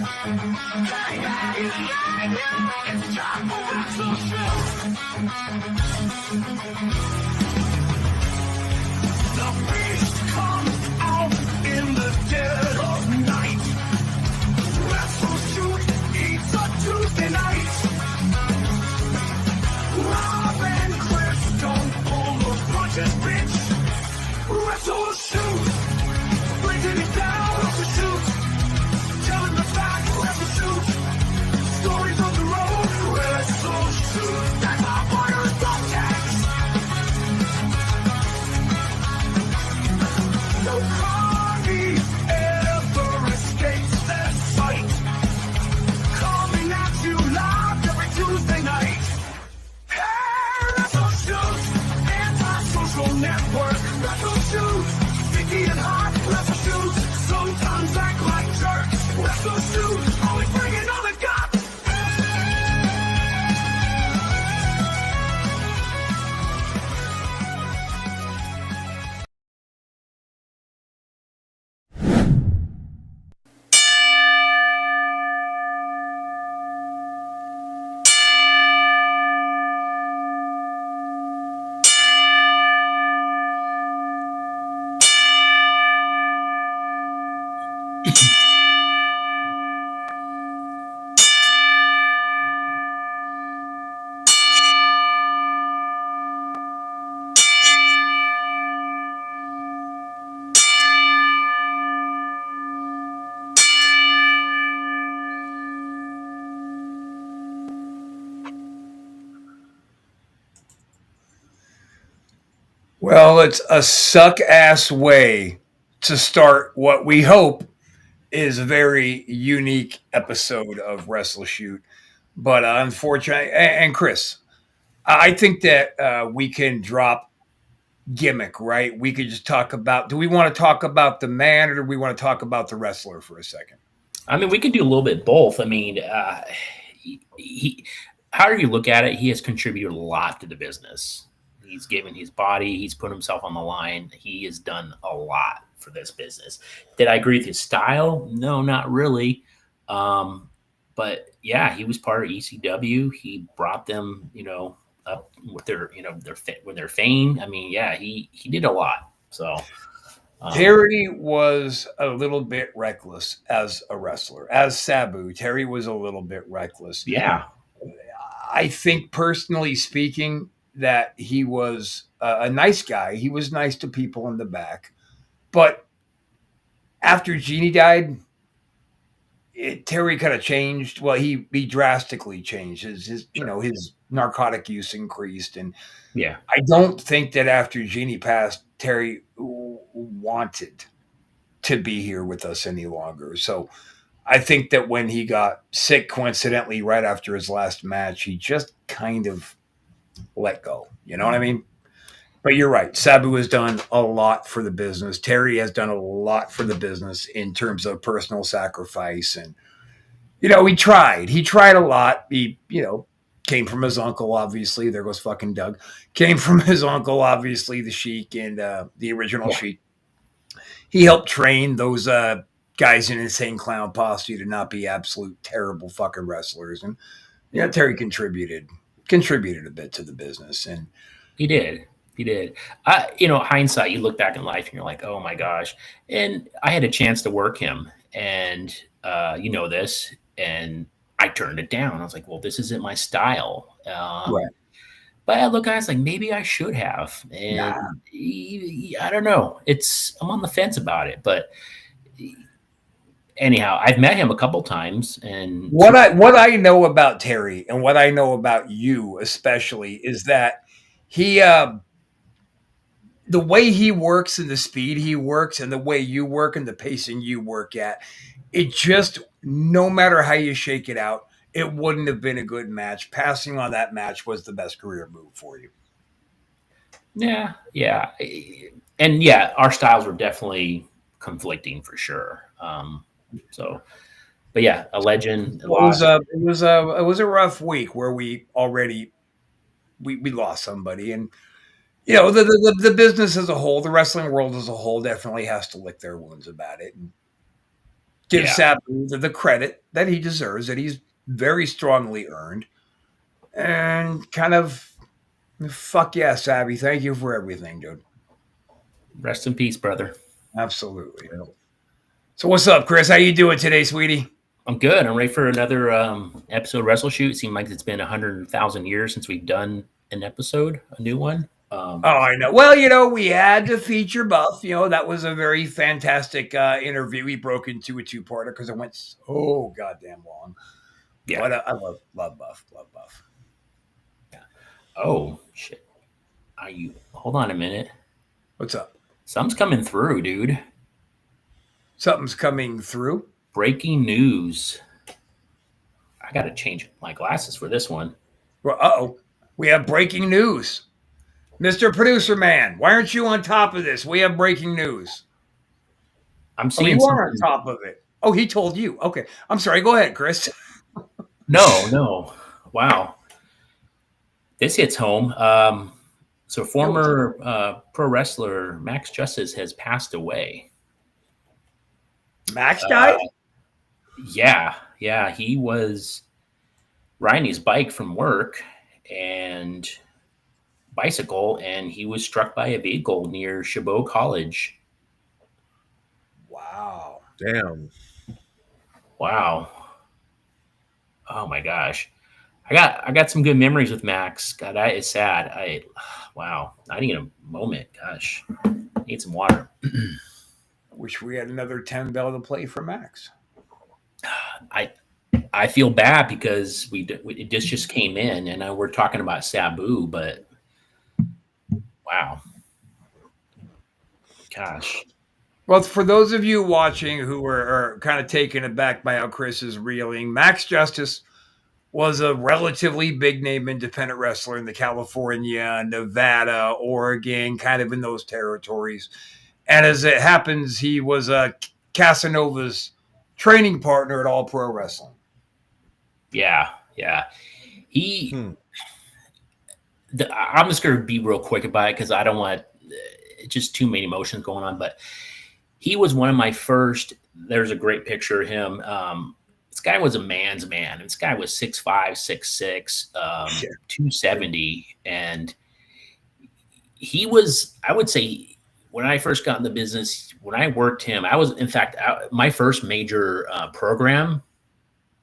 It's time for WrestleShoot. The beast comes out in the dead of night. WrestleShoot eats a Tuesday night. Rob and Chris don't pull those punches, bitch. WrestleShoot. Breaking it down, WrestleShoot. Telling the facts, WrestleShoot. Stories on the road, WrestleShoot. That's our fire subjects. No Carney ever escapes their sight. Coming at you live every Tuesday night. Hey, WrestleShoot. Anti-social network, WrestleShoot. Sticky and hot, WrestleShoot. Sometimes act like jerks, WrestleShoot. Always bringing all the guts. Well, it's a suck ass way to start what we hope is a very unique episode of WrestleShoot. But unfortunately, and Chris, I think that we can drop gimmick, right? We could just talk about, do we want to talk about the man or do we want to talk about the wrestler for a second? I mean, we could do a little bit both. I mean, he however you look at it, he has contributed a lot to the business. He's given his body, he's put himself on the line. He has done a lot for this business. Did I agree with his style? No, not really. But yeah, he was part of ECW. He brought them, up with their fame. I mean, yeah, he did a lot. So Terry was a little bit reckless as a wrestler. As Sabu, Terry was a little bit reckless. yeah, I think, personally speaking, that he was a nice guy. He was nice to people in the back. But after Jeannie died, Terry kind of changed. Well, he drastically changed. His narcotic use increased, and yeah, I don't think that after Jeannie passed, Terry wanted to be here with us any longer. So I think that when he got sick, coincidentally, right after his last match, he just kind of let go. You know what I mean? But you're right. Sabu has done a lot for the business. Terry has done a lot for the business in terms of personal sacrifice. And, he tried. He tried a lot. He, came from his uncle, obviously. There goes fucking Doug. Came from his uncle, obviously, the Sheik and the original Sheik. He helped train those guys in Insane Clown Posse to not be absolute terrible fucking wrestlers. And, Terry contributed a bit to the business. And he did. He did. Hindsight, you look back in life and you're like, oh my gosh. And I had a chance to work him, and this, and I turned it down. I was like, well, this isn't my style. right. But I look, guys, like maybe I should have. And I don't know. I'm on the fence about it. But anyhow, I've met him a couple times, and what I know about Terry and what I know about you especially is that he the way he works and the speed he works and the way you work and the pacing you work at, it just, no matter how you shake it out, it wouldn't have been a good match. Passing on that match was the best career move for you. Yeah. And yeah, our styles were definitely conflicting for sure. But yeah, a legend. It was a rough week where we already we lost somebody, and the business as a whole, the wrestling world as a whole, definitely has to lick their wounds about it. And Give Yeah. Sabu the credit that he deserves, that he's very strongly earned, and kind of fuck yeah, Sabby. Thank you for everything, dude. Rest in peace, brother. Absolutely. So what's up, Chris? How you doing today, sweetie? I'm good. I'm ready for another episode of WrestleShoot. It seemed like it's been 100,000 years since we've done an episode, a new one. Oh, I know. Well, we had to feature Buff. That was a very fantastic interview. We broke into a two-parter because it went so goddamn long. Yeah. But I love Buff. Love Buff. Yeah. Oh shit. Hold on a minute. What's up? Something's coming through, dude. Something's coming through. Breaking news. I got to change my glasses for this one. Well, we have breaking news. Mr. Producer Man, why aren't you on top of this? We have breaking news. I'm seeing you are on top of it. Oh, he told you. Okay. I'm sorry. Go ahead, Chris. No. Wow. This hits home. So former pro wrestler Max Justice has passed away. Max died? Yeah. He was riding his bike from work and he was struck by a vehicle near Chabot College. Wow. Damn. Wow. Oh my gosh. I got some good memories with Max. God, that is sad. Wow. I need a moment. Gosh. I need some water. Wish we had another 10 bell to play for Max. I feel bad because it just came in and we're talking about Sabu, but wow. Gosh. Well, for those of you watching who are kind of taken aback by how Chris is reeling, Max Justice was a relatively big name independent wrestler in the California, Nevada, Oregon, kind of in those territories. And as it happens, he was Casanova's training partner at All Pro Wrestling. Yeah. I'm just going to be real quick about it because I don't want just too many emotions going on, but he was one of my first. There's a great picture of him. This guy was a man's man. This guy was 6'5", 6'6", 270. And he was, I would say, when I first got in the business, when I worked him, I was, in fact, my first major program,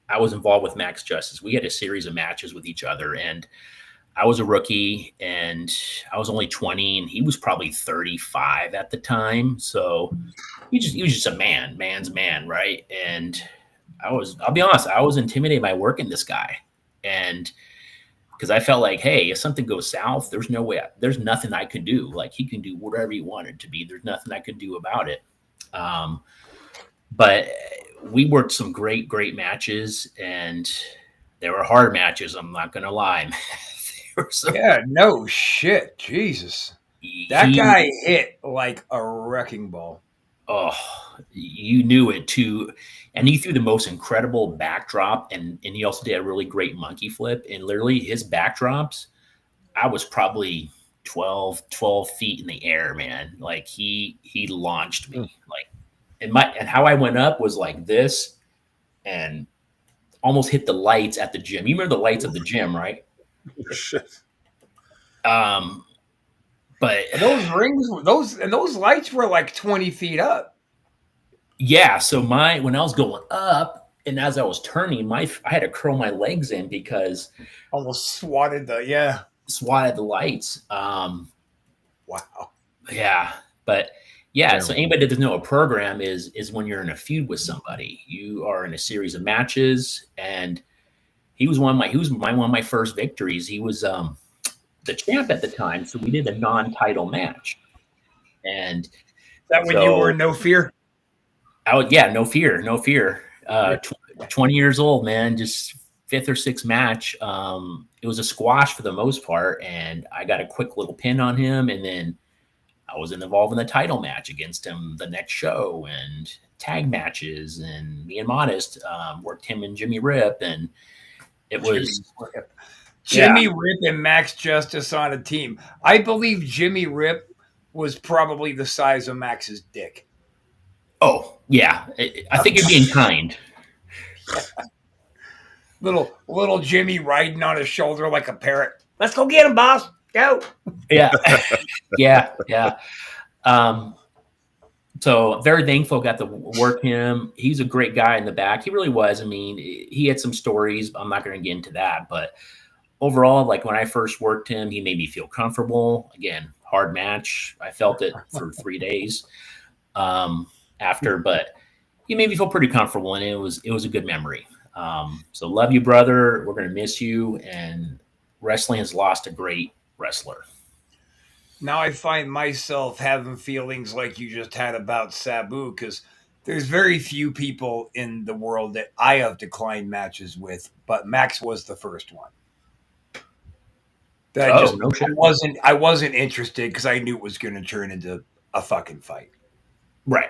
I was involved with Max Justice. We had a series of matches with each other, and I was a rookie, and I was only 20, and he was probably 35 at the time. So he was just a man's man, right? And I'll be honest, I was intimidated by working this guy, and because I felt like, hey, if something goes south, there's nothing I could do. Like, he can do whatever he wanted to be. There's nothing I could do about it. But we worked some great matches, and they were hard matches. I'm not going to lie. Yeah, no shit. Jesus. That guy hit like a wrecking ball. Oh, you knew it too. And he threw the most incredible backdrop, and he also did a really great monkey flip. And literally his backdrops, I was probably 12 feet in the air, man. Like he launched me. Like, and how I went up was like this and almost hit the lights at the gym. You remember the lights of the gym, right? Shit. But those rings, those lights were like 20 feet up. Yeah. So when I was going up and as I was turning, I had to curl my legs in because almost swatted the lights. Wow. Yeah. But yeah. So anybody that doesn't know, a program is when you're in a feud with somebody. You are in a series of matches, and he was one of my first victories. He was the champ at the time, so we did a non-title match. And that when you were No Fear? No fear. 20 years old, man, just fifth or sixth match. It was a squash for the most part, and I got a quick little pin on him, and then I was involved in the title match against him the next show, and tag matches, and me and Modest worked him and Jimmy Rip, and it was Jimmy Rip and Max Justice on a team. I believe Jimmy Rip was probably the size of Max's dick. Oh, yeah. I think you're being kind. Little Jimmy riding on his shoulder like a parrot. Let's go get him, boss. Go. Yeah. Yeah. Um, so very thankful got to work him. He's a great guy in the back. He really was. I mean, he had some stories. I'm not going to get into that, but overall, like when I first worked him, he made me feel comfortable. Again, hard match. I felt it for 3 days after, but he made me feel pretty comfortable, and it was a good memory. So love you, brother. We're gonna miss you, and wrestling has lost a great wrestler. Now I find myself having feelings like you just had about Sabu because there's very few people in the world that I have declined matches with, but Max was the first one. That I just No shit. I wasn't interested because I knew it was going to turn into a fucking fight. Right.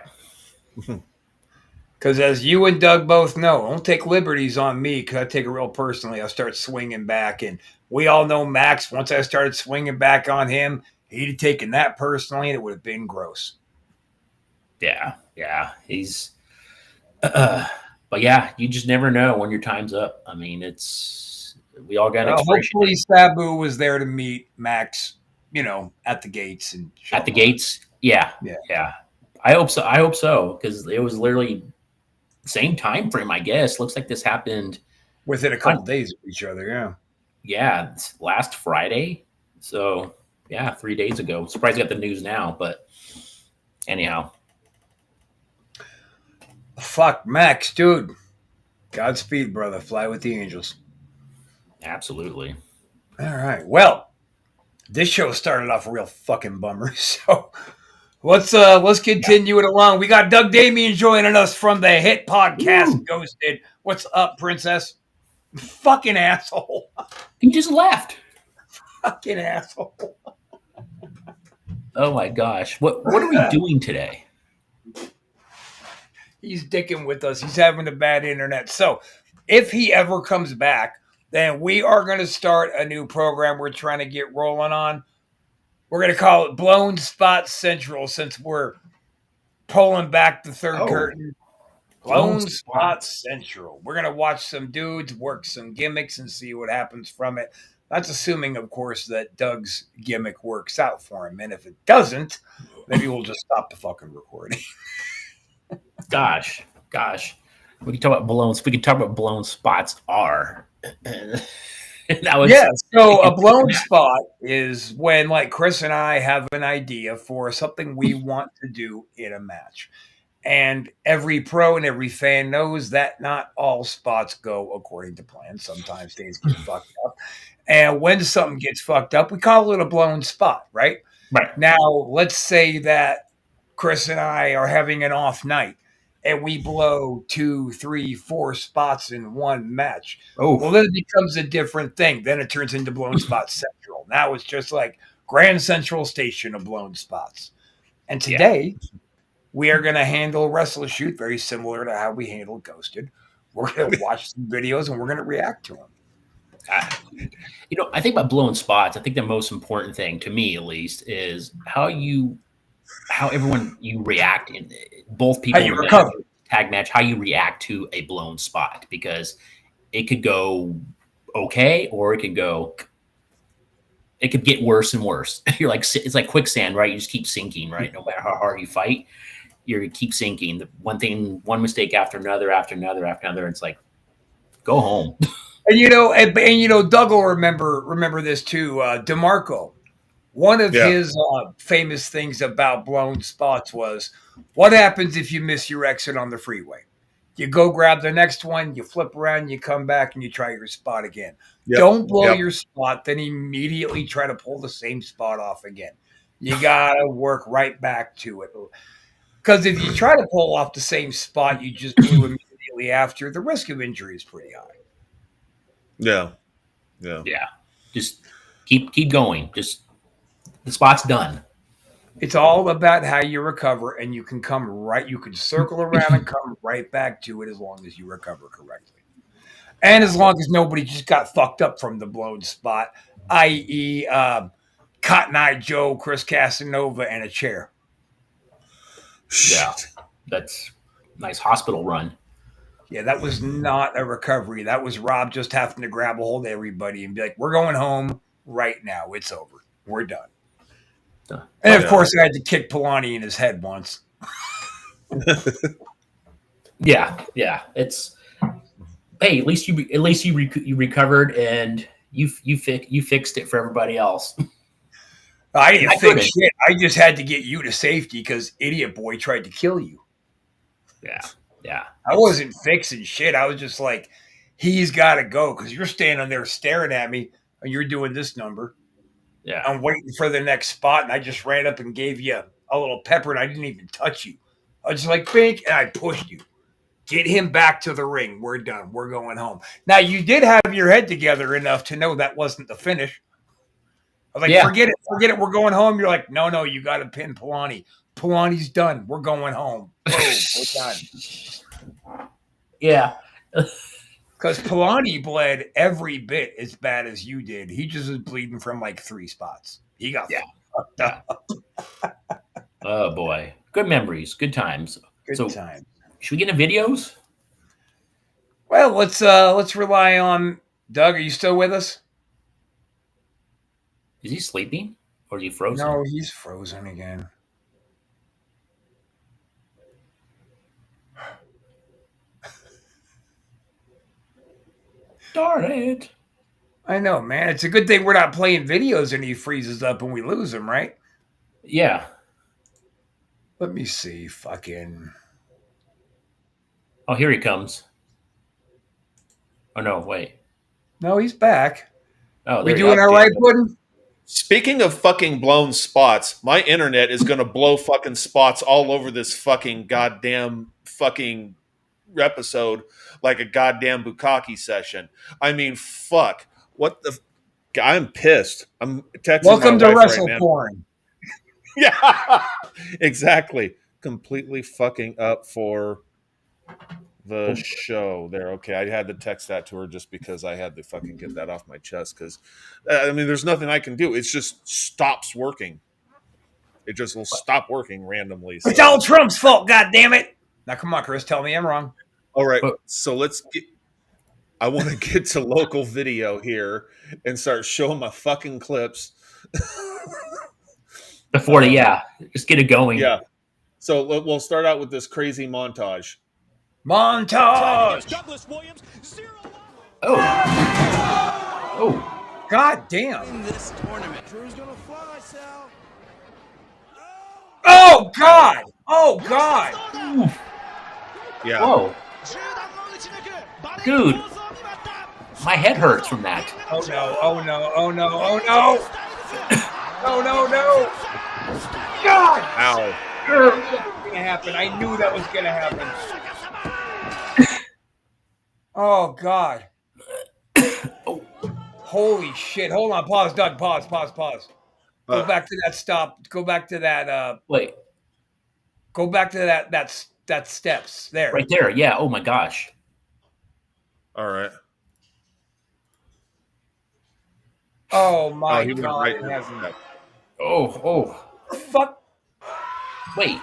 Because as you and Doug both know, don't take liberties on me because I take it real personally. I start swinging back, and we all know Max. Once I started swinging back on him, he'd have taken that personally, and it would have been gross. Yeah. He's, but yeah, you just never know when your time's up. I mean, we all got expiration. Hopefully, Sabu was there to meet Max, at the gates and At the gates. Yeah. I hope so because it was literally same time frame, I guess. Looks like this happened within a couple days of each other. Yeah. Yeah, last Friday. So yeah, 3 days ago. Surprised I got the news now, but anyhow. Fuck Max, dude. Godspeed, brother. Fly with the angels. Absolutely. All right. Well, this show started off a real fucking bummer. So let's continue it along. We got Doug Damian joining us from the hit podcast Ghosted. What's up, princess? Fucking asshole. He just left. Fucking asshole. Oh my gosh. What are we doing today? He's dicking with us. He's having a bad internet. So if he ever comes back, then we are going to start a new program we're trying to get rolling on. We're going to call it Blown Spot Central since we're pulling back the third curtain. Blown Spot Central. We're going to watch some dudes work some gimmicks and see what happens from it. That's assuming, of course, that Doug's gimmick works out for him. And if it doesn't, maybe we'll just stop the fucking recording. Gosh. We can talk about blown spots are. So a blown spot is when, like, Chris and I have an idea for something we want to do in a match. And every pro and every fan knows that not all spots go according to plan. Sometimes things get fucked up. And when something gets fucked up, we call it a blown spot, right? Right. Now, let's say that Chris and I are having an off night and we blow 2, 3, 4 spots in one match. Oh, well, then it becomes a different thing. Then it turns into Blown Spot Central. Now it's just like Grand Central Station of blown spots. And today we are going to handle WrestleShoot very similar to how we handled Ghosted. We're going to watch some videos and we're going to react to them. I think about blown spots. I think the most important thing to me, at least, is how everyone you react in both people in the tag match, how you react to a blown spot, because it could go okay or it could get worse and worse. You're like, it's like quicksand, right? You just keep sinking, right? No matter how hard you fight, you keep sinking. One mistake after another. It's like, go home. And Doug will remember this too. DeMarco, one of his famous things about blown spots was, what happens if you miss your exit on the freeway? You go grab the next one, you flip around, you come back, and you try your spot again. Yep. Don't blow your spot, then immediately try to pull the same spot off again. You got to work right back to it. Because if you try to pull off the same spot you just blew immediately after, the risk of injury is pretty high. Yeah. Just keep going. Just the spot's done. It's all about how you recover, and you can circle around and come right back to it as long as you recover correctly. And as long as nobody just got fucked up from the blown spot, i.e. Cotton Eye Joe, Chris Casanova, and a chair. Yeah. That's nice hospital run. Yeah, that was not a recovery. That was Rob just having to grab a hold of everybody and be like, "We're going home right now. It's over. We're done." And of course, I had to kick Polani in his head once. Yeah. It's hey, at least you recovered and you fixed it for everybody else. I didn't fix shit. I just had to get you to safety because Idiot Boy tried to kill you. Yeah. I wasn't fixing shit. I was just like, he's got to go because you're standing there staring at me and you're doing this number. Yeah. I'm waiting for the next spot, and I just ran up and gave you a little pepper, and I didn't even touch you. I was just like, bink, and I pushed you. Get him back to the ring. We're done. We're going home. Now, you did have your head together enough to know that wasn't the finish. I was like, forget it. We're going home. You're like, no, you got to pin Polani. Polani's done. We're going home. Boom, we're done. Yeah. Because Polani bled every bit as bad as you did. He just was bleeding from like 3 spots. He got fucked up. Oh boy, good memories, good times. Good time. Should we get into videos? Well, let's rely on Doug. Are you still with us? Is he sleeping or is he frozen? No, he's frozen again. Darn it. I know, man. It's a good thing we're not playing videos and he freezes up and we lose him, right? Yeah. Let me see. Fucking. Oh, here he comes. Oh, no, wait. No, he's back. Oh, we doing all right, Puddin'? Speaking of fucking blown spots, my internet is going to blow fucking spots all over this fucking goddamn fucking episode like a goddamn bukkake session. I mean, fuck. What the? I'm pissed. I'm texting. Welcome my to wife right now. WrestlePorn. Yeah, exactly. Completely fucking up for the show there. Okay, I had to text that to her just because I had to fucking get that off my chest because, I mean, there's nothing I can do. It just stops working. It just will stop working randomly. It's all Trump's fault, goddammit. Now, come on, Chris, tell me I'm wrong. All right, so let's get... I want to get to local video here and start showing my fucking clips. Before just get it going. Yeah. So we'll start out with this crazy montage. Montage! Oh. God damn. In this tournament. Drew's gonna fly, Sal. Oh, God! Oh, God! Yeah. Whoa. Dude. My head hurts from that. Oh, no. Oh, no. Oh, no. Oh, no. Oh, no. God! Ow. That was going to happen. I knew that was going to happen. Oh, God. Holy shit. Hold on. Pause, Doug. Pause. Go back to that stop. Go back to that. Wait. Go back to that steps there. Right there. Yeah. Oh, my gosh. All right. Oh, my he went God. right It in hasn't. that. Oh. Fuck. Wait.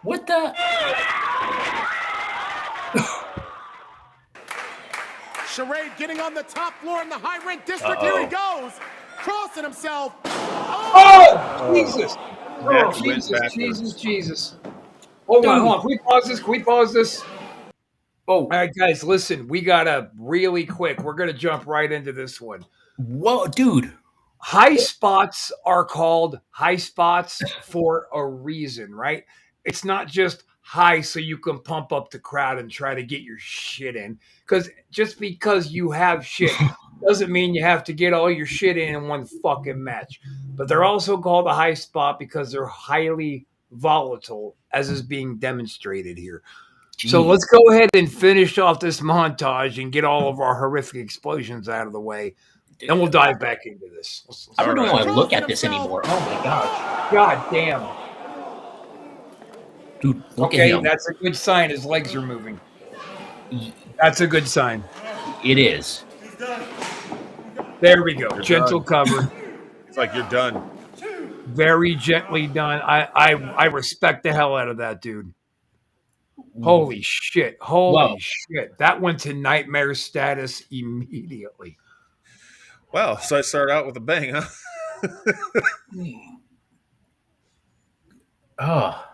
What the? Charade getting on the top floor in the high rent district. Here he goes. Crossing himself. Oh, Jesus. Neck Oh, went backwards. Jesus. Hold on. Can we pause this? Oh. All right, guys, listen. We got to really quick. We're going to jump right into this one. Whoa, dude. High spots are called high spots for a reason, right? It's not just high so you can pump up the crowd and try to get your shit in. Because just because you have shit doesn't mean you have to get all your shit in one fucking match. But they're also called a high spot because they're highly volatile, as is being demonstrated here. Jeez. So let's go ahead and finish off this montage and get all of our horrific explosions out of the way. And we'll dive back into this. I don't know why I look at this anymore. Oh my gosh. God damn. Dude, look at him. That's a good sign. His legs are moving. That's a good sign. It is. There we go. You're Gentle done. cover. It's like you're done. Very gently done. I respect the hell out of that dude. Holy shit. Holy Well, shit. That went to nightmare status immediately. Wow. So I started out with a bang, huh? oh,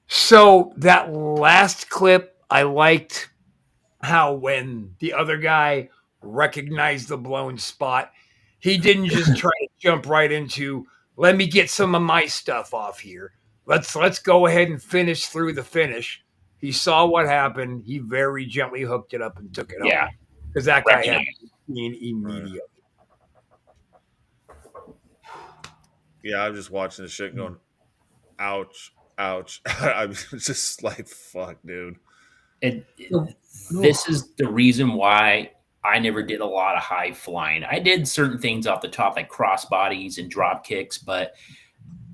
So that last clip, I liked how when the other guy recognized the blown spot, he didn't just try to jump right into, let me get some of my stuff off here. Let's go ahead and finish through the finish. He saw what happened. He very gently hooked it up and took it yeah. home. Because that guy had Recognize. seen immediately. Yeah, I'm just watching this shit going, ouch, ouch. I'm just like, fuck, dude. This is the reason why I never did a lot of high flying. I did certain things off the top, like cross bodies and drop kicks, but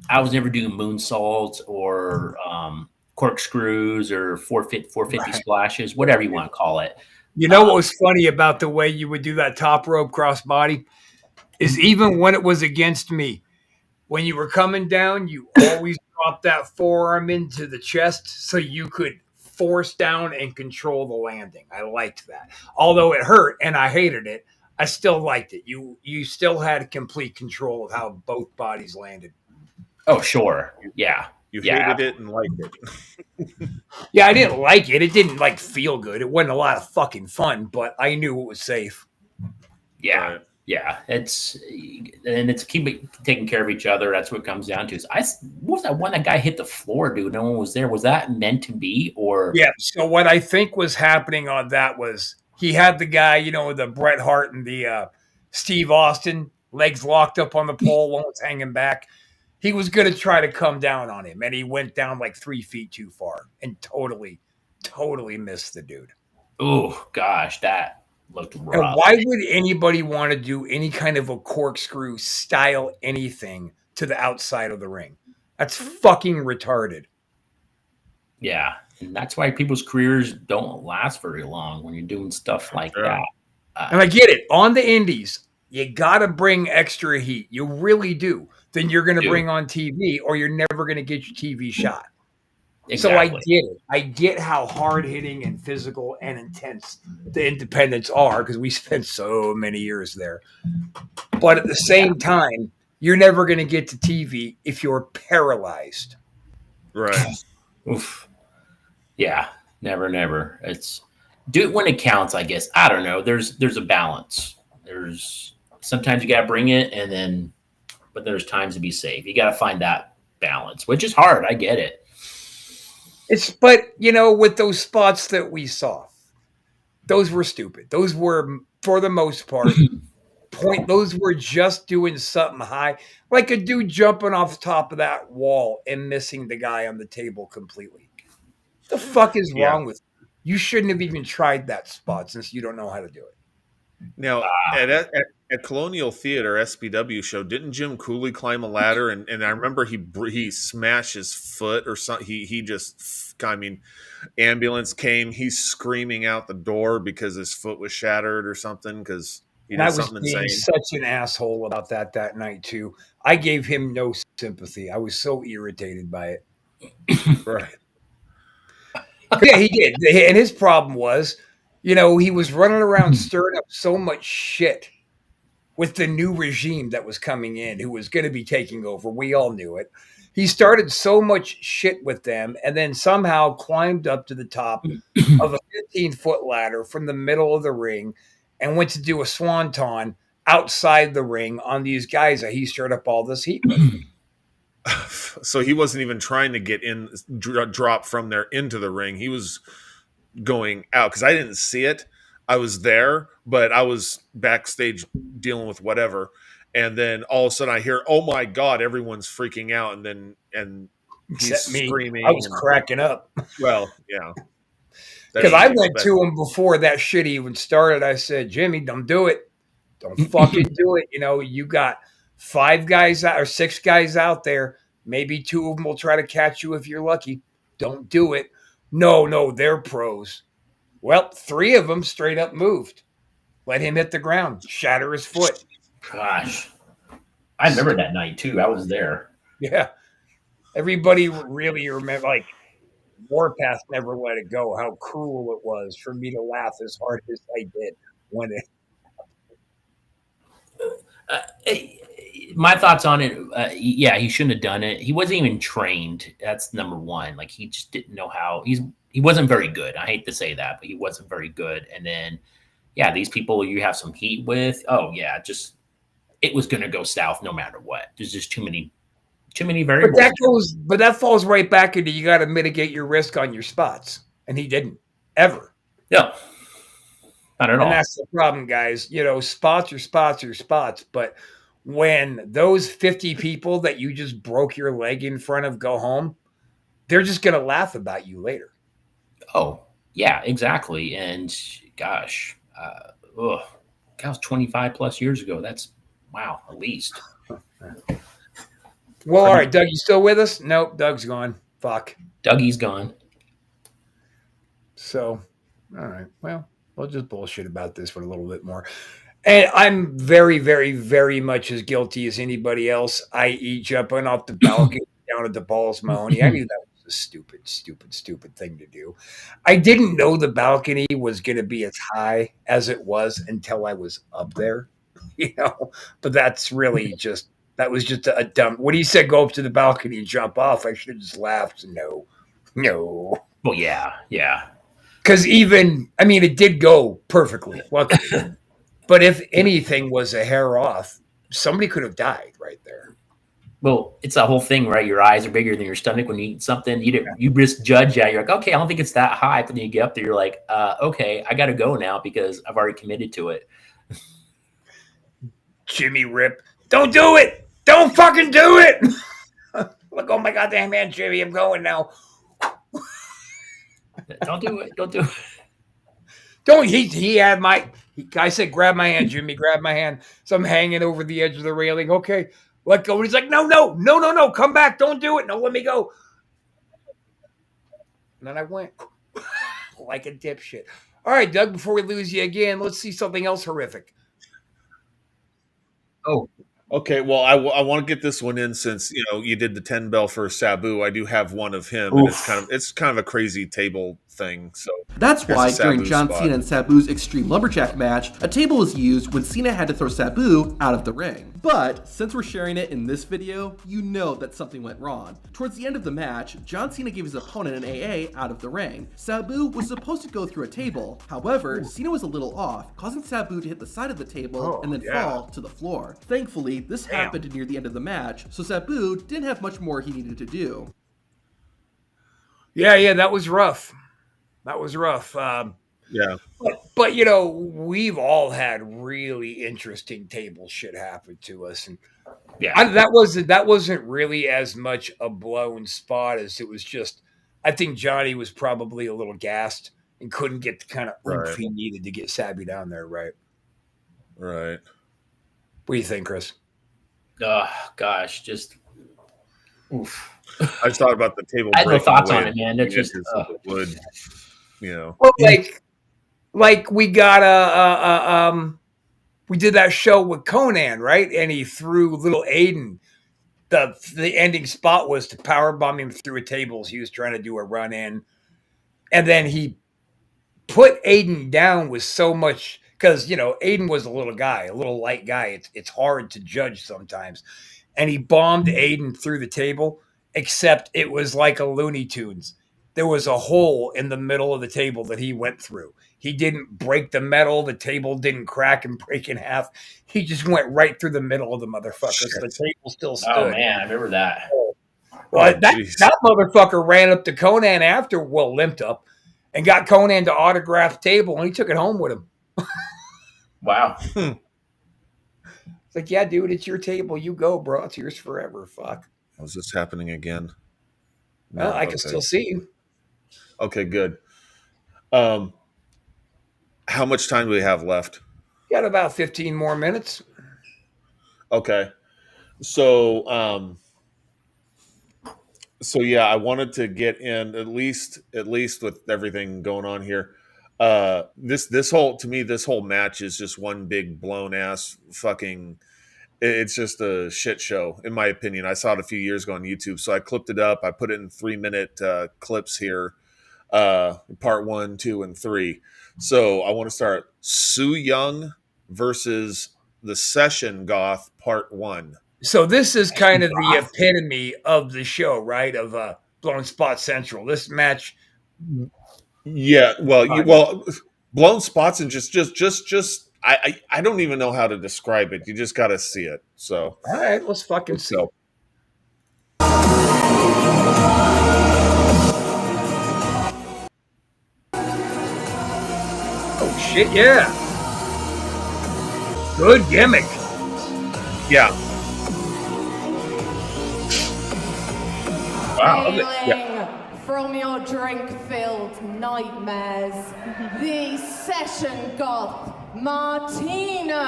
I was never doing moonsaults or corkscrews or 450 Right. splashes, whatever you want to call it. You know what was funny about the way you would do that top rope crossbody is even when it was against me, when you were coming down, you always dropped that forearm into the chest so you could force down and control the landing. I liked that. Although it hurt and I hated it, I still liked it. You still had complete control of how both bodies landed. Oh, sure. Yeah. You Yeah. hated it and liked it. Yeah, I didn't like it. It didn't like feel good. It wasn't a lot of fucking fun, but I knew it was safe. Yeah. Right. Yeah. It's taking care of each other. That's what it comes down to. What was that one that guy hit the floor, dude? No one was there. Was that meant to be? Or Yeah. So what I think was happening on that was he had the guy, the Bret Hart and the Steve Austin, legs locked up on the pole, one was hanging back. He was going to try to come down on him, and he went down like 3 feet too far and totally missed the dude. oh gosh, that looked And rough. why would anybody want to do any kind of a corkscrew style anything to the outside of the ring? That's fucking retarded. Yeah. And that's why people's careers don't last very long when you're doing stuff like Sure. that. And I get it. On the indies, you got to bring extra heat. You really do. Then you're going to bring on TV or you're never going to get your TV shot. Exactly. So I get it. I get how hard hitting and physical and intense the independents are because we spent so many years there. But at the same time, you're never going to get to TV if you're paralyzed. Right. Oof. Yeah. Never. It's do it when it counts, I guess. I don't know. There's a balance. There's sometimes you got to bring it, but there's times to be safe. You got to find that balance, which is hard. I get it. But with those spots that we saw, those were stupid. Those were, for the most part, those were just doing something high, like a dude jumping off the top of that wall and missing the guy on the table completely. The fuck is wrong with you? You shouldn't have even tried that spot since you don't know how to do it. Now, at Colonial Theater SPW show, didn't Jim Cooley climb a ladder? And I remember he smashed his foot or something. He just, ambulance came. He's screaming out the door because his foot was shattered or something because he did something insane. Such an asshole about that night too. I gave him no sympathy. I was so irritated by it. Right. Yeah, he did. And his problem was, he was running around stirring up so much shit with the new regime that was coming in, who was going to be taking over. We all knew it. He started so much shit with them and then somehow climbed up to the top of a 15-foot ladder from the middle of the ring and went to do a swanton outside the ring on these guys that he stirred up all this heat with. So he wasn't even trying to get in, drop from there into the ring. He was going out because I didn't see it. I was there, but I was backstage dealing with whatever. And then all of a sudden I hear, oh my God, everyone's freaking out. And he's screaming. I was cracking up. Well, yeah. Because I went to him before that shit even started. I said, Jimmy, don't do it. Don't fucking do it. You got 5 guys out or 6 guys out there. Maybe 2 of them will try to catch you if you're lucky. Don't do it. No, they're pros. Well, 3 of them straight up moved. Let him hit the ground, shatter his foot. Gosh. I remember that night too. I was there. Yeah. Everybody really remember, Warpath never let it go. How cruel it was for me to laugh as hard as I did when it. My thoughts on it, yeah, he shouldn't have done it. He wasn't even trained. That's number one. Like he just didn't know how. He wasn't very good. I hate to say that, but he wasn't very good. And then, yeah, these people you have some heat with. Oh yeah, just it was going to go south no matter what. There's just too many variables. But that falls right back into you got to mitigate your risk on your spots, and he didn't ever. No, not at all. And that's the problem, guys. Spots are spots are spots, but when those 50 people that you just broke your leg in front of go home, they're just going to laugh about you later. Oh, yeah, exactly. And gosh, that was 25 plus years ago. That's wow, at least. Well, all right, Doug, you still with us? Nope, Doug's gone. Fuck. Dougie's gone. So, all right. Well, we'll just bullshit about this one a little bit more. And I'm very, very, very much as guilty as anybody else, i.e. jumping off the balcony down at the Balls Mahoney. I knew that was a stupid, stupid, stupid thing to do. I didn't know the balcony was going to be as high as it was until I was up there, but that's really that was just a dumb, when he said go up to the balcony and jump off, I should have just laughed. No. Well, yeah. Because it did go perfectly. Luckily. But if anything was a hair off, somebody could have died right there. Well, it's the whole thing, right? Your eyes are bigger than your stomach when you eat something. You just judge that. You're like, okay, I don't think it's that high. But then you get up there, you're like, okay, I got to go now because I've already committed to it. Jimmy Rip, don't do it. Don't fucking do it. Look, oh my goddamn man, Jimmy, I'm going now. Don't do it. Don't do it. He had I said, grab my hand, Jimmy, grab my hand. So I'm hanging over the edge of the railing. Okay, let go. And he's like, no, come back. Don't do it. No, let me go. And then I went like a dipshit. All right, Doug, before we lose you again, let's see something else horrific. Oh, okay. Well, I want to get this one in since you did the 10 bell for Sabu. I do have one of him, and it's kind of a crazy table thing. So that's why during John spot. Cena and Sabu's Extreme Lumberjack match, a table was used when Cena had to throw Sabu out of the ring. But since we're sharing it in this video, you know that something went wrong. Towards the end of the match, John Cena gave his opponent an AA out of the ring. Sabu was supposed to go through a table. However, Cena was a little off, causing Sabu to hit the side of the table and then fall to the floor. Thankfully, this happened near the end of the match, so Sabu didn't have much more he needed to do. Yeah, that was rough. Yeah. But we've all had really interesting table shit happen to us, and that wasn't really as much a blown spot as it was just. I think Johnny was probably a little gassed and couldn't get the kind of oomph he needed to get Sabu down there. Right. Right. What do you think, Chris? Oh gosh, just oof. I just thought about the table. I had no thoughts on it, man. That's just wood. Well, like we got we did that show with Conan, right? And he threw little Aiden. The ending spot was to powerbomb him through a table. He was trying to do a run in, and then he put Aiden down with so much because Aiden was a little guy, a little light guy. It's hard to judge sometimes, and he bombed Aiden through the table. Except it was like a Looney Tunes. There was a hole in the middle of the table that he went through. He didn't break the metal. The table didn't crack and break in half. He just went right through the middle of the motherfucker. So the table still stood. Oh, man, I remember that. Well, that motherfucker ran up to Conan after, limped up, and got Conan to autograph the table, and he took it home with him. Wow. It's like, yeah, dude, it's your table. You go, bro. It's yours forever. Fuck. Was this happening again? No, I can still see you. Okay, good. How much time do we have left? Got about 15 more minutes. Okay. So yeah, I wanted to get in at least with everything going on here. This whole match is just one big blown ass fucking It's just a shit show, in my opinion. I saw it a few years ago on YouTube, so I clipped it up. I put it in 3-minute clips here, part 1, 2, and 3. So I want to start Su Young versus the Session Goth, part 1. So this is kind of the epitome of the show, right? Of Blown Spot Central. This match. Yeah, well, blown spots and just I don't even know how to describe it. You just got to see it. So All right, let's fucking see. So, Oh shit! Yeah. Good gimmick. yeah, Wow. Hailing from your drink-filled nightmares, the Session Goth Martina.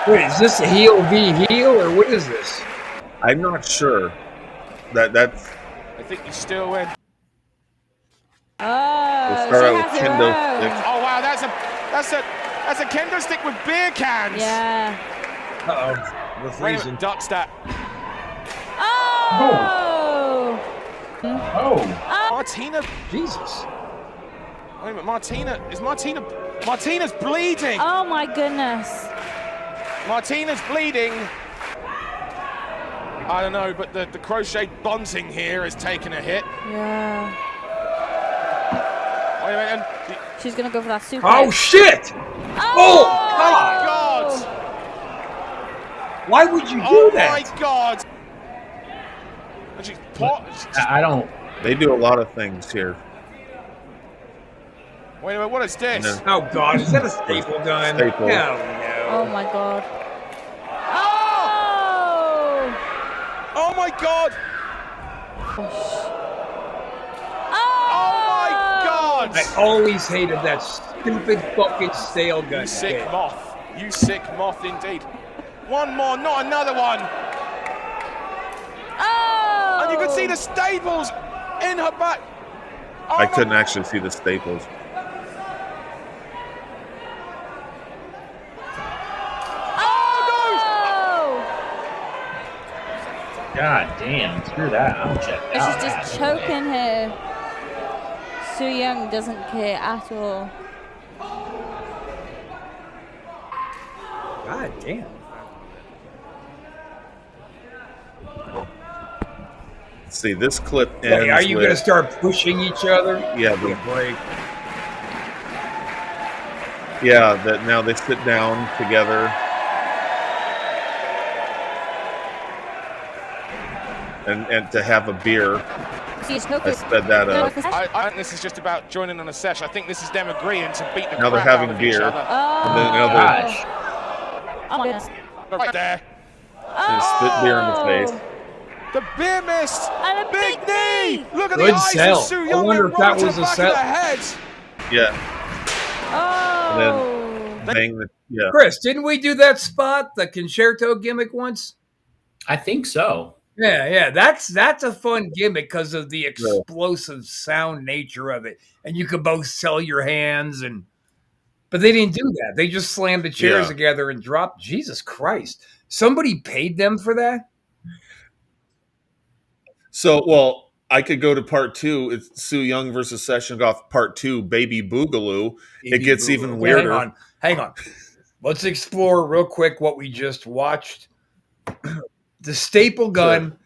Wait, is this a heel v heel or what is this? I'm not sure. That's I think you still win. we'll Oh, start she out with has her kendo own. sticks. Oh wow, that's a kendo stick with beer cans. Yeah. Uh-oh. We're Wait a minute, freezing. duck stat. Oh. Oh, Martina. Jesus. Wait a minute, Martina's bleeding. Oh my goodness. Martina's bleeding. I don't know, but the crochet bunting here has taken a hit. Yeah. Wait a minute. She's gonna go for that super. Oh shit! Oh, God! Why would you do Oh that? my God! And she I don't. They do a lot of things here. Wait a minute, what is this? No. Oh god, is that a staple gun? Staple. Hell Oh no. my god. Oh. Oh my God! Oh my God! I always hated that stupid fucking stale gun. You sick shit. moth. You sick moth indeed. One more, not another one. Oh. And you can see the staples in her back. Oh I my- couldn't actually see the staples. Oh. God damn, screw that. I'm checked And out. she's just choking her. Su Young doesn't care at all. God damn. See, this clip ends Hey, are you with, going to start pushing each other? Yeah, yeah. That now they sit down together, and to have a beer. She's I choking. sped that up. I think this is just about joining on a sesh. I think this is them agreeing to beat the Now they're crap having out of each beer. other. And then Oh. another Gosh. Oh my goodness. Right there. and spit beer in the face. The beer mist. And a big knee. Look at Good the eyes sell. of Su I Young. wonder They're if that right to was the a back sell. of the head. Yeah, Oh. bang the yeah. Chris, didn't we do that spot, the concerto gimmick once? I think so. Yeah, that's a fun gimmick because of the explosive sound nature of it, and you could both sell your hands but they didn't do that. They just slammed the chairs Yeah. together and dropped. Jesus Christ! Somebody paid them for that. So, well, I could go to part 2. It's Su Young versus Session Goth part 2, Baby Boogaloo. It gets even weirder. Hang on. Let's explore real quick what we just watched. The staple gun. Sure.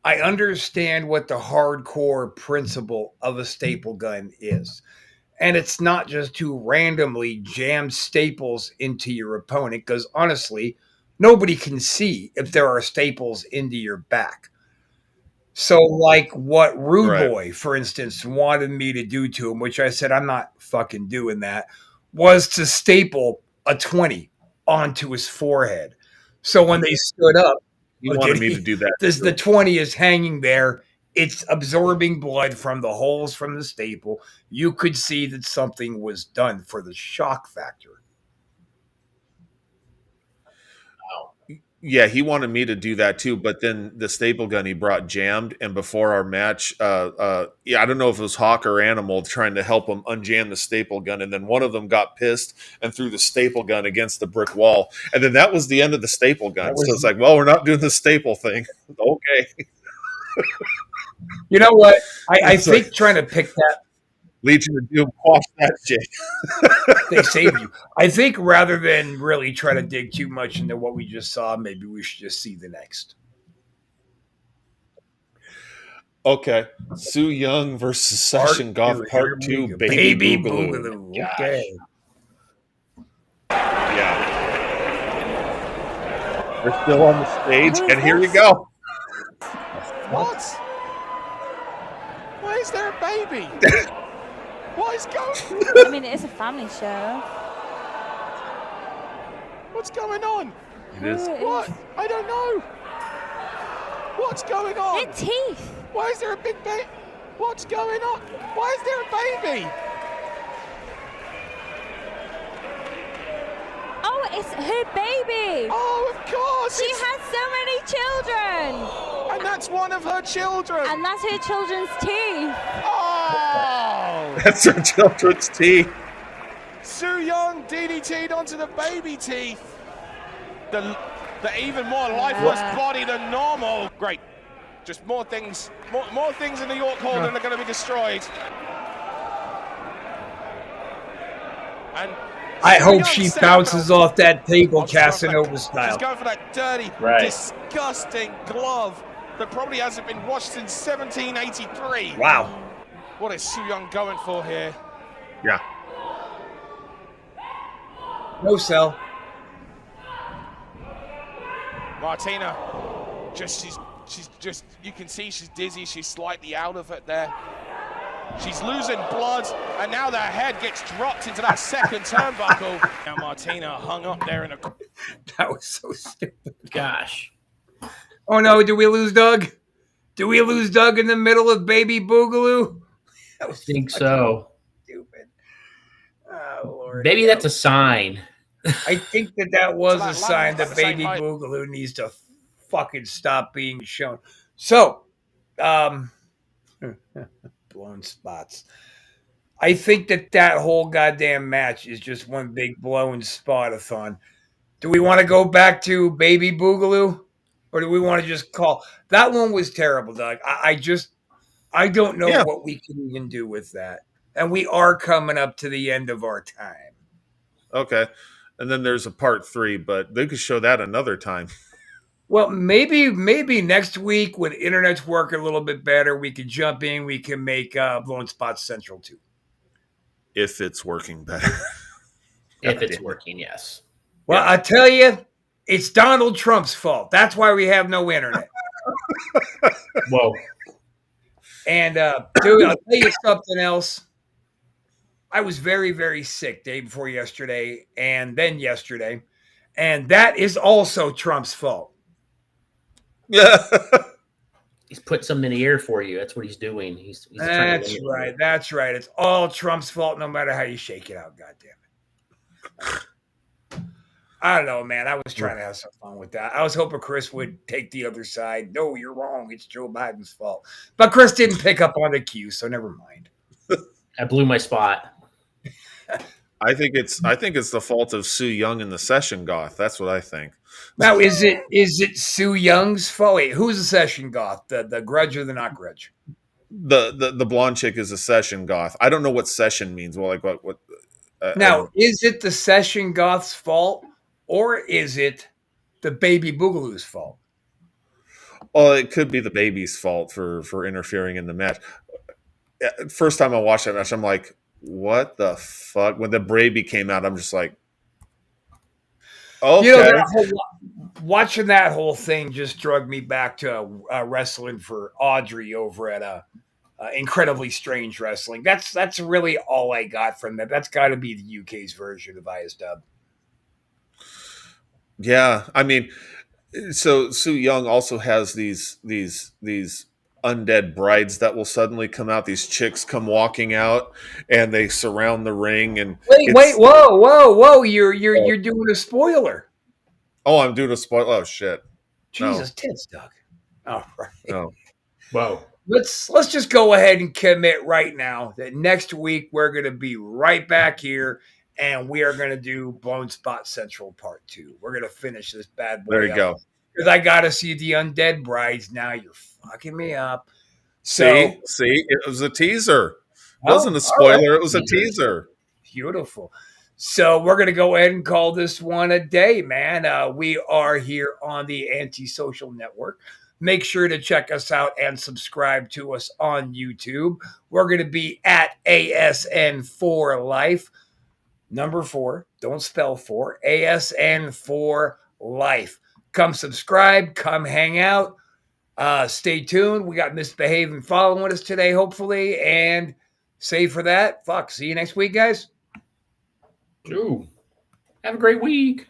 I understand what the hardcore principle of a staple gun is. And it's not just to randomly jam staples into your opponent, because honestly, nobody can see if there are staples into your back. So, like what Rude Right. Boy, for instance, wanted me to do to him, which I said, I'm not fucking doing that, was to staple a 20 onto his forehead. So when they stood up, He Oh, wanted did me he? to do that. the 20 is hanging there. It's absorbing blood from the holes from the staple. You could see that something was done for the shock factor. Yeah, he wanted me to do that too, but then the staple gun he brought jammed, and before our match, yeah, I don't know if it was Hawk or Animal trying to help him unjam the staple gun, and then one of them got pissed and threw the staple gun against the brick wall, and then that was the end of the staple gun. So it's like, well, we're not doing the staple thing. Okay, You know what? I It's think like- trying to pick that, Legion of Doom, quash that shit. they saved you. I think rather than really try to dig too much into what we just saw, maybe we should just see the next. Okay, Sue Young versus Session Goth Part 2, Baby Boogaloo. Okay. Yeah. We're still on the stage, Who is and here you this? go. What? Why is there a baby? What is going? I mean, it is a family show. What's going on? It is. Who What? I don't know. What's going on? Big teeth. Why is there a big baby? What's going on? Why is there a baby? Oh, it's her baby. Oh, of course. She it's- has so many children. and that's one of her children. And that's her children's teeth. Oh! That's her children's tea. Sue Young DDT'd onto the baby teeth. The even more lifeless body than normal. Great. Just more things in the York Hall than are going to be destroyed. And I Sue hope Young she set bounces up- off that table, Oh, she's going for Casanova that- style. She's going for that dirty, Right. disgusting glove that probably hasn't been washed since 1783. Wow. What is Sue Young going for here? Yeah. No sell. Martina, she's just, you can see she's dizzy, she's slightly out of it there. She's losing blood, and now their head gets dropped into that second turnbuckle. Now Martina hung up there in a... That was so stupid. Gosh. Oh no, do we lose Doug? Do we lose Doug in the middle of Baby Boogaloo? That I was think so. stupid. Oh, Lord. Maybe that's a sign. I think that was a It's sign about that the same Baby height. Boogaloo needs to fucking stop being shown. So, blown spots. I think that whole goddamn match is just one big blown spot-a-thon. Do we want to go back to Baby Boogaloo? Or do we want to just call? That one was terrible, Doug. I don't know Yeah. what we can even do with that. And we are coming up to the end of our time. Okay. And then there's a part 3, but they could show that another time. Well, maybe next week when internet's working a little bit better, we can jump in. We can make Blown Spots Central too. If it's working better. If it's working, yes. Well, I tell you, it's Donald Trump's fault. That's why we have no internet. Whoa. And dude, I'll tell you something else. I was very, very sick day before yesterday, and then yesterday, and that is also Trump's fault. Yeah. He's put something in the air for you. That's what he's doing. He's trying to That's limit right. you. That's right. It's all Trump's fault, no matter how you shake it out. God damn it. I don't know, man. I was trying to have some fun with that. I was hoping Chris would take the other side. No, you're wrong. It's Joe Biden's fault. But Chris didn't pick up on the cue, so never mind. I blew my spot. I think it's the fault of Sue Young and the Session Goth. That's what I think. Now, is it Sue Young's fault? Wait, who's the session goth? The grudge or the not grudge? The blonde chick is a Session Goth. I don't know what session means. Well, like what Now, is it the session goth's fault, or is it the Baby Boogaloo's fault? well, it could be the baby's fault for interfering in the match. First time I watched that match, I'm like, what the fuck? When the baby came out, I'm just like, okay. You know, watching that whole thing just drug me back to wrestling for Audrey over at Incredibly Strange Wrestling. That's really all I got from that. That's got to be the UK's version of ISW. Yeah, I mean, so Sue Young also has these undead brides that will suddenly come out. These chicks come walking out and they surround the ring. And Wait, whoa! You're doing a spoiler. Oh, I'm doing a spoiler. Oh shit. Jesus tits, Doug. All right. No. Whoa. Let's just go ahead and commit right now that next week we're going to be right back here and we are going to do Blown Spot Central Part 2. We're going to finish this bad boy There you up. go. Because I got to see the Undead Brides. Now you're fucking me up. So, See, it was a teaser. It Oh, wasn't a all spoiler. right. It was a teaser. Beautiful. So we're going to go ahead and call this one a day, man. We are here on the Antisocial Network. Make sure to check us out and subscribe to us on YouTube. We're going to be at ASN4 Life. Number 4. Don't spell 4. ASN4 Life. Come subscribe. Come hang out. Stay tuned. We got Misbehaving following us today, hopefully. And save for that. Fuck. See you next week, guys. Ooh. Have a great week.